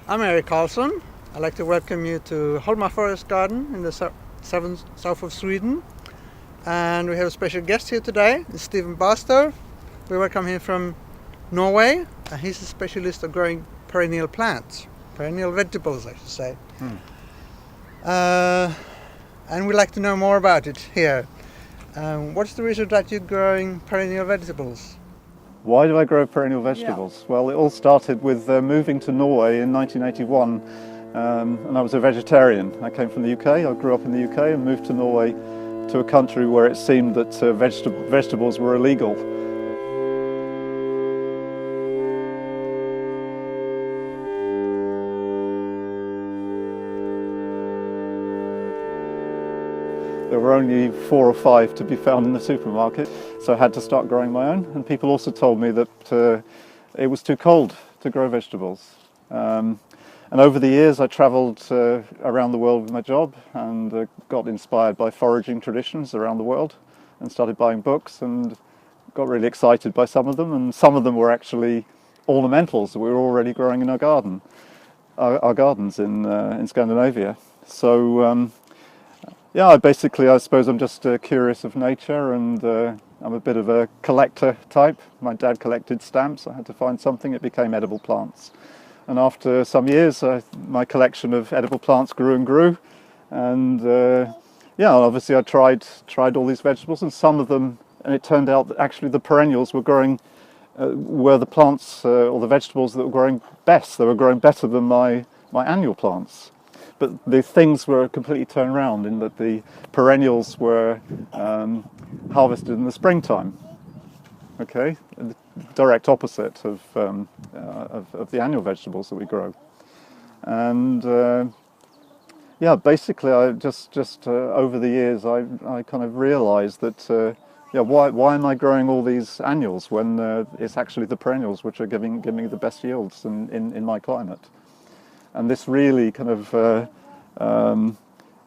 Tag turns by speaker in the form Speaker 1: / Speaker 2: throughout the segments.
Speaker 1: I'm Erik. I'd like to welcome you to Holma Forest Garden in the south of Sweden. And we have a special guest here today, it's Stephen Barstow. We welcome him from Norway. He's a specialist of growing perennial plants, perennial vegetables, I should say. And we'd like to know more about it here. What's the reason that you're growing perennial vegetables?
Speaker 2: Why do I grow perennial vegetables? Well, it all started with moving to Norway in 1981, and I was a vegetarian. I came from the UK, I grew up in the UK and moved to Norway, to a country where it seemed that vegetables were illegal. There were only 4 or 5 to be found in the supermarket, so I had to start growing my own. And people also told me that it was too cold to grow vegetables. And over the years I travelled around the world with my job and got inspired by foraging traditions around the world and started buying books and got really excited by some of them. And some of them were actually ornamentals that we were already growing in our garden, our gardens in Scandinavia. So yeah, I suppose I'm just curious of nature, and I'm a bit of a collector type. My dad collected stamps. I had to find something. It became edible plants. And after some years, my collection of edible plants grew and grew. And yeah, obviously I tried all these vegetables, and some of them, and it turned out that actually the perennials were growing, were the plants or the vegetables that were growing best. They were growing better than my annual plants. But the things were completely turned around in that the perennials were harvested in the springtime. Okay, the direct opposite of the annual vegetables that we grow. And yeah, basically, I just over the years, I kind of realised that yeah, why am I growing all these annuals when it's actually the perennials which are giving me the best yields in my climate. And this really kind of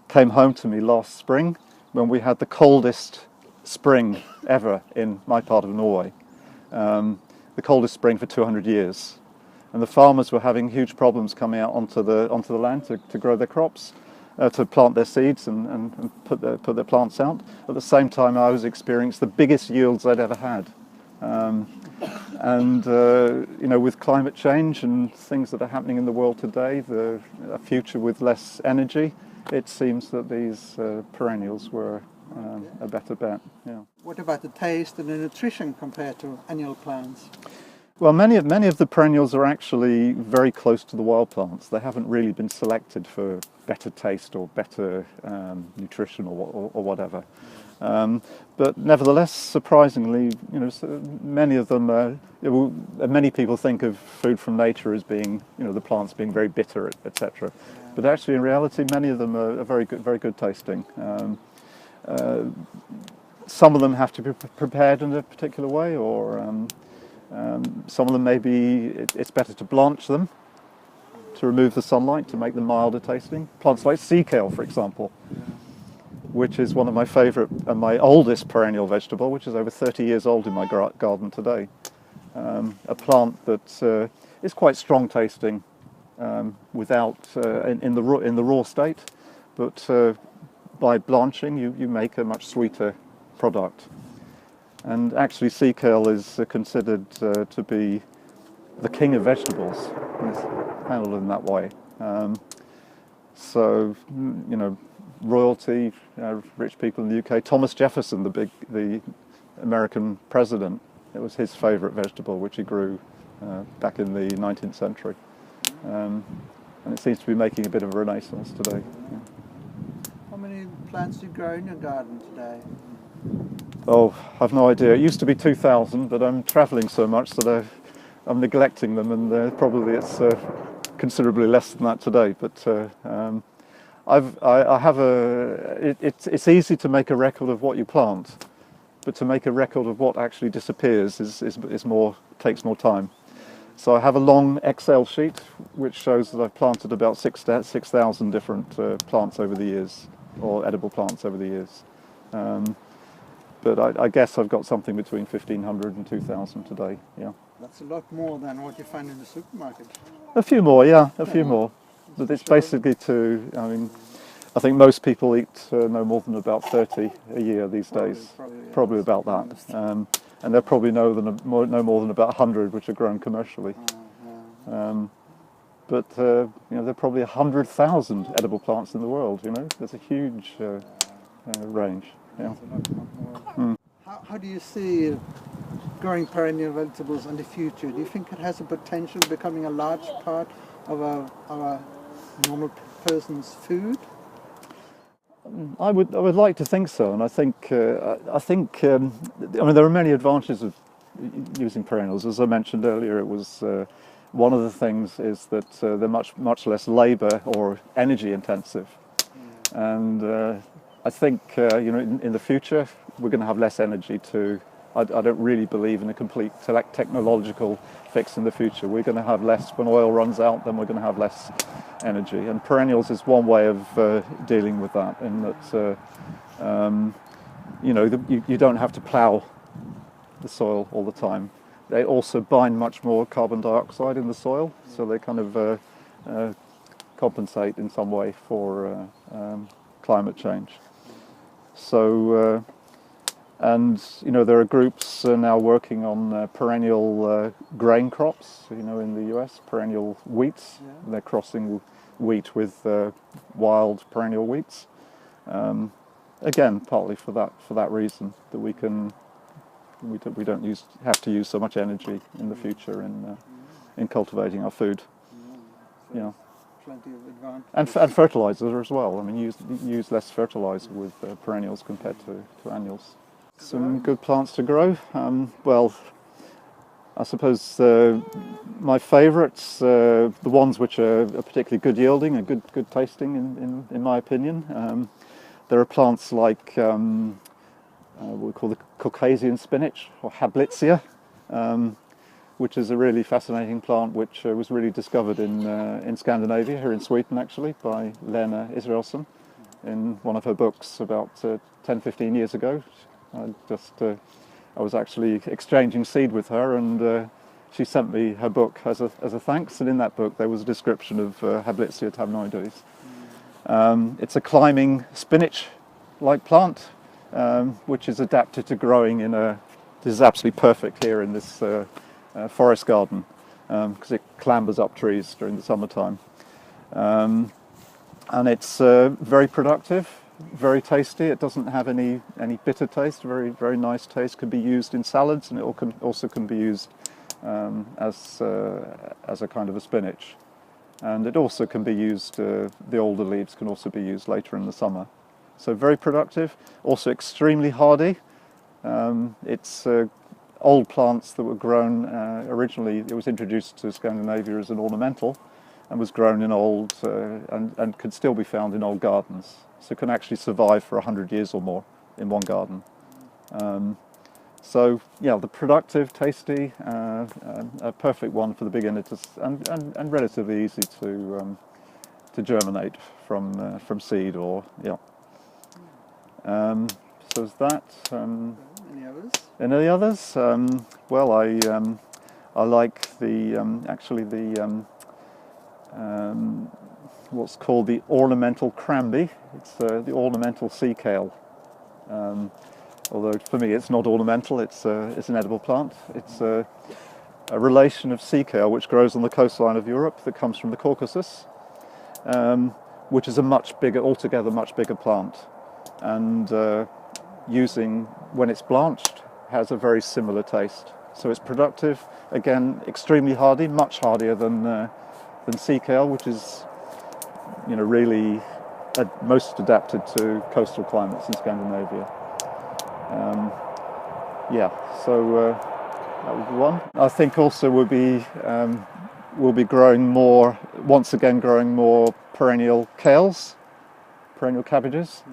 Speaker 2: came home to me last spring when we had the coldest spring ever in my part of Norway, the coldest spring for 200 years. And the farmers were having huge problems coming out onto the land to grow their crops, to plant their seeds and put their plants out. At the same time, I was experiencing the biggest yields I'd ever had. And you know, with climate change and things that are happening in the world today, a future with less energy, it seems that these perennials were a better bet. Yeah.
Speaker 1: What about the taste and the nutrition compared to annual plants?
Speaker 2: Well, many of the perennials are actually very close to the wild plants. They haven't really been selected for better taste or better nutrition or whatever. But nevertheless, surprisingly, you know, many of them, many people think of food from nature as being, you know, the plants being very bitter, etc. But actually, in reality, many of them are very good tasting. Some of them have to be prepared in a particular way, or some of them maybe it's better to blanch them to remove the sunlight to make them milder tasting. Plants like sea kale, for example, which is one of my favourite and my oldest perennial vegetable, which is over 30 years old in my garden today. A plant that is quite strong tasting without in the raw state, but by blanching you make a much sweeter product. And actually sea kale is considered to be the king of vegetables. It's handled in that way. So, you know, royalty, rich people in the UK. Thomas Jefferson, the American president, it was his favourite vegetable, which he grew back in the 19th century. And it seems to be making a bit of a renaissance today. Yeah.
Speaker 1: How many plants do you grow in your garden today?
Speaker 2: Oh, I've no idea. It used to be 2,000, but I'm travelling so much that I'm neglecting them, and probably it's considerably less than that today. But it's easy to make a record of what you plant, but to make a record of what actually disappears takes more time. So I have a long Excel sheet which shows that I've planted about 6,000 different plants over the years, or edible plants over the years. but I guess I've got something between 1,500 and 2,000 today. Yeah.
Speaker 1: That's a lot more than what you find in the supermarket.
Speaker 2: A few more, yeah, a few more. But it's basically I think most people eat no more than about 30 a year these days. Probably about that. And there are probably no more than about 100 which are grown commercially. But there are probably 100,000 edible plants in the world. There's a huge range. Yeah.
Speaker 1: How do you see growing perennial vegetables in the future? Do you think it has a potential of becoming a large part of our normal person's food?
Speaker 2: I would like to think so, and I think there are many advantages of using perennials. As I mentioned earlier, it was one of the things is that they're much less labour or energy intensive, and I think in the future we're going to have less energy to. I don't really believe in a complete technological fix in the future. We're going to have less when oil runs out. Then we're going to have less energy, and perennials is one way of dealing with that. In that, you don't have to plough the soil all the time. They also bind much more carbon dioxide in the soil, so they kind of compensate in some way for climate change. So. And there are groups now working on perennial grain crops. In the US, perennial wheats. Yeah. They're crossing wheat with wild perennial wheats. Again, partly for that reason that we don't have to use so much energy in the future in cultivating our food.
Speaker 1: So plenty of advantage.
Speaker 2: And fertilizer as well. I mean, use less fertilizer with perennials compared to annuals. Some good plants to grow. Well, I suppose my favourites, the ones which are particularly good yielding and good tasting, in my opinion. There are plants like what we call the Caucasian spinach or Hablitzia, which is a really fascinating plant which was really discovered in Scandinavia, here in Sweden actually, by Lena Israelsson in one of her books about 10-15 years ago. I was actually exchanging seed with her, and she sent me her book as a thanks. And in that book, there was a description of Hablitzia tabnoides. It's a climbing spinach-like plant, which is adapted to growing this is absolutely perfect here in this forest garden, because it clambers up trees during the summertime. And it's very productive. Very tasty. It doesn't have any bitter taste. Very, very nice taste. Can be used in salads, and it also can be used as a kind of a spinach. And it also can be used. The older leaves can also be used later in the summer. So very productive. Also extremely hardy. It's old plants that were grown originally. It was introduced to Scandinavia as an ornamental, and was grown in old and could still be found in old gardens. So it can actually survive for 100 years or more in one garden. So yeah, the productive, tasty, a perfect one for the beginner, and relatively easy to germinate from seed or yeah. So is that.
Speaker 1: Any others?
Speaker 2: Any others? Well, I like the what's called the ornamental cranberry. It's the ornamental sea kale. Although for me it's not ornamental, it's an edible plant. It's a relation of sea kale which grows on the coastline of Europe that comes from the Caucasus, which is altogether much bigger plant, and when it's blanched, has a very similar taste. So it's productive, again extremely hardy, much hardier than sea kale, which is really most adapted to coastal climates in Scandinavia. So that would be one. I think also we'll be growing more perennial kales, perennial cabbages,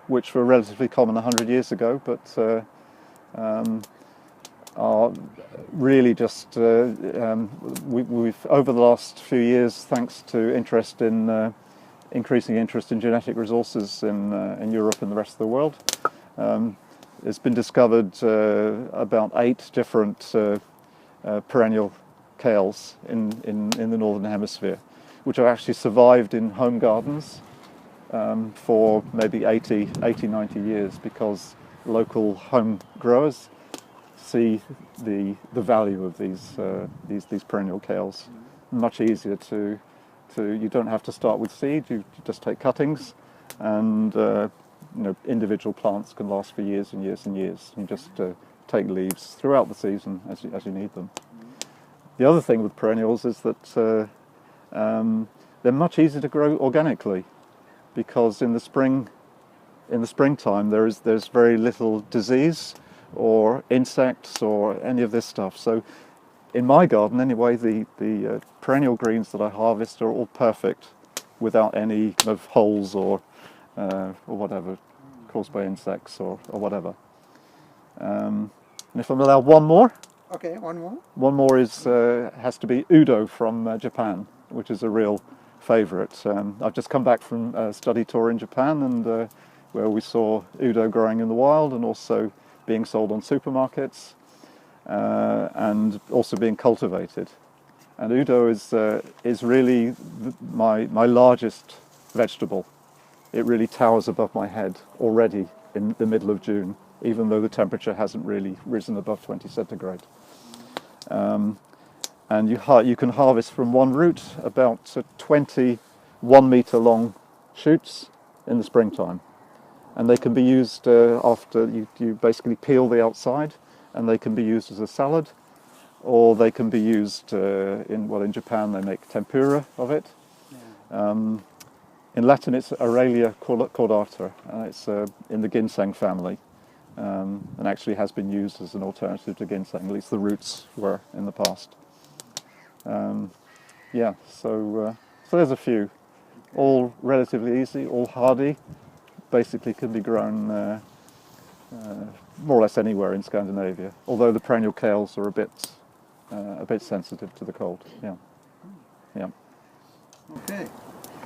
Speaker 2: which were relatively common 100 years ago, but are really just we've over the last few years, thanks to increasing interest in genetic resources in Europe and the rest of the world, it's been discovered about 8 different perennial kales in the northern hemisphere, which have actually survived in home gardens for maybe 90 years, because local home growers see the value of these perennial kales. Much easier to you don't have to start with seed. You just take cuttings, and individual plants can last for years and years and years. You just take leaves throughout the season as you need them. The other thing with perennials is that they're much easier to grow organically, because in the springtime there's very little disease or insects or any of this stuff. So in my garden anyway, the perennial greens that I harvest are all perfect, without any kind of holes or whatever caused by insects or whatever. And if I'm allowed one more.
Speaker 1: Okay, one more.
Speaker 2: One more has to be Udo from Japan, which is a real favourite. I've just come back from a study tour in Japan, and where we saw Udo growing in the wild and also being sold on supermarkets, and also being cultivated. And Udo is really my largest vegetable. It really towers above my head already in the middle of June, even though the temperature hasn't really risen above 20 centigrade. And you can harvest from one root about 20 1-meter long shoots in the springtime, and they can be used after you basically peel the outside, and they can be used as a salad, or they can be used in Japan they make tempura of it. Yeah. In Latin it's Aurelia cordata, and it's in the ginseng family, and actually has been used as an alternative to ginseng, at least the roots were in the past. So there's a few, all relatively easy, all hardy, basically can be grown more or less anywhere in Scandinavia, although the perennial kales are a bit sensitive to the cold. Yeah.
Speaker 1: Okay.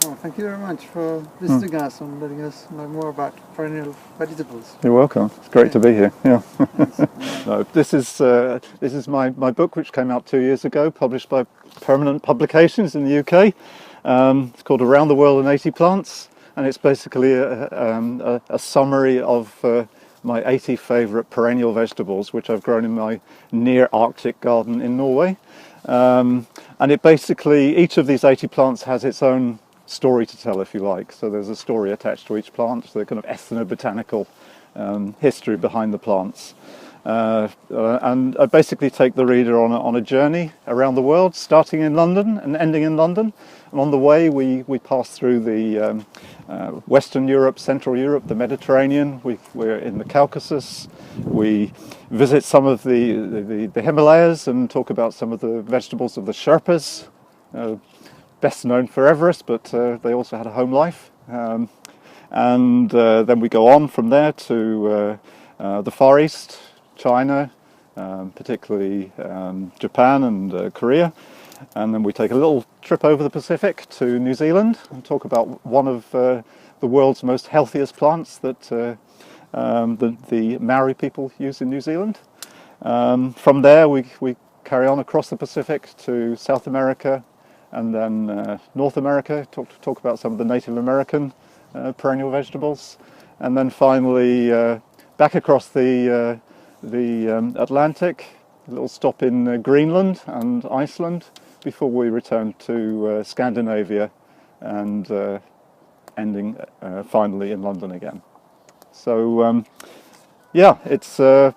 Speaker 1: Well, thank you very much for visiting us and letting us know more about perennial vegetables.
Speaker 2: You're welcome. It's great to be here. Yeah. No, this is my book, which came out 2 years ago, published by Permanent Publications in the UK. It's called Around the World in 80 Plants, and it's basically a summary of my 80 favourite perennial vegetables, which I've grown in my near Arctic garden in Norway. And it basically, each of these 80 plants has its own story to tell, if you like. So there's a story attached to each plant, so the kind of ethnobotanical history behind the plants. And I basically take the reader on a journey around the world, starting in London and ending in London. And on the way we pass through the Western Europe, Central Europe, the Mediterranean. We're in the Caucasus. We visit some of the Himalayas and talk about some of the vegetables of the Sherpas, best known for Everest, but they also had a home life. And then we go on from there to the Far East, China, particularly Japan and Korea. And then we take a little trip over the Pacific to New Zealand and talk about one of the world's most healthiest plants that the Maori people use in New Zealand. From there we carry on across the Pacific to South America, and then North America, talk about some of the Native American perennial vegetables, and then finally back across the Atlantic, a little stop in Greenland and Iceland before we return to Scandinavia, and ending finally in London again. So it's a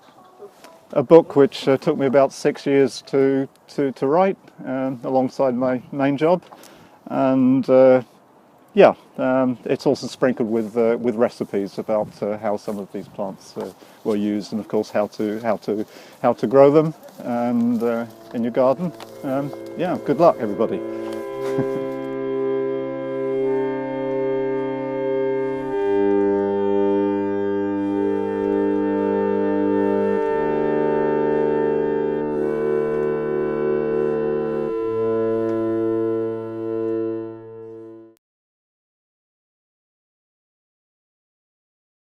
Speaker 2: book which took me about 6 years to write, alongside my main job, and it's also sprinkled with recipes about how some of these plants were used, and of course how to grow them and in your garden. Good luck, everybody.